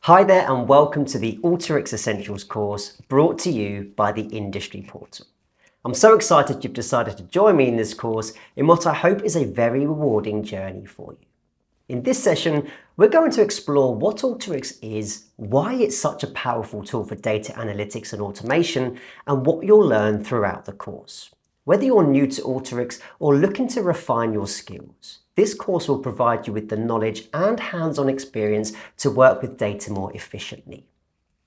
Hi there and welcome to the Alteryx Essentials course brought to you by the Industry Portal. I'm so excited you've decided to join me in this course in what I hope is a very rewarding journey for you. In this session, we're going to explore what Alteryx is, why it's such a powerful tool for data analytics and automation, and what you'll learn throughout the course. Whether you're new to Alteryx or looking to refine your skills, this course will provide you with the knowledge and hands-on experience to work with data more efficiently.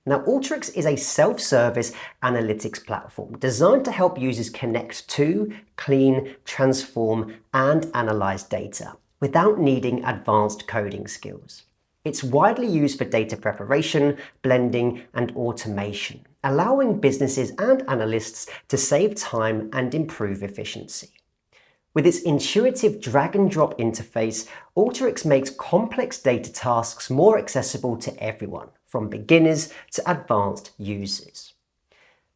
Now, Alteryx is a self-service analytics platform designed to help users connect to, clean, transform, and analyze data without needing advanced coding skills. It's widely used for data preparation, blending, and automation, allowing businesses and analysts to save time and improve efficiency. With its intuitive drag-and-drop interface, Alteryx makes complex data tasks more accessible to everyone, from beginners to advanced users.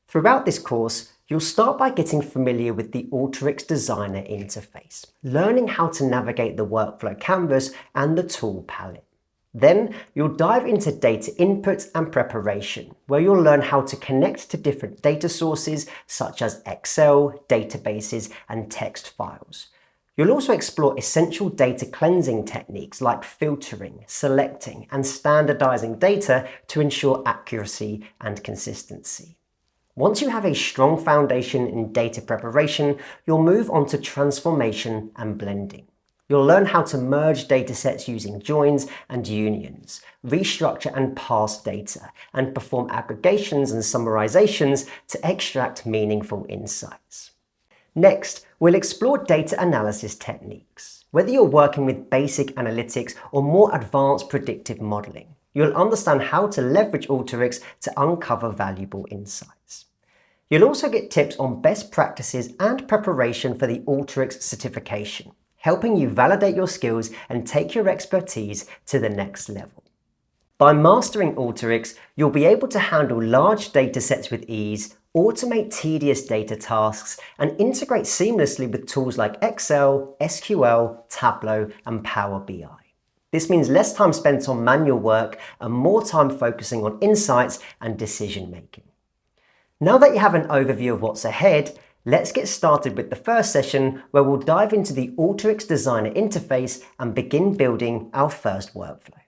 Throughout this course, you'll start by getting familiar with the Alteryx Designer interface, learning how to navigate the workflow canvas and the tool palette. Then, you'll dive into data input and preparation, where you'll learn how to connect to different data sources such as Excel, databases, and text files. You'll also explore essential data cleansing techniques like filtering, selecting, and standardizing data to ensure accuracy and consistency. Once you have a strong foundation in data preparation, you'll move on to transformation and blending. You'll learn how to merge datasets using joins and unions, restructure and parse data, and perform aggregations and summarizations to extract meaningful insights. Next, we'll explore data analysis techniques. Whether you're working with basic analytics or more advanced predictive modeling, you'll understand how to leverage Alteryx to uncover valuable insights. You'll also get tips on best practices and preparation for the Alteryx certification, helping you validate your skills and take your expertise to the next level. By mastering Alteryx, you'll be able to handle large datasets with ease, automate tedious data tasks, and integrate seamlessly with tools like Excel, SQL, Tableau, and Power BI. This means less time spent on manual work and more time focusing on insights and decision making. Now that you have an overview of what's ahead, let's get started with the first session where we'll dive into the Alteryx Designer interface and begin building our first workflow.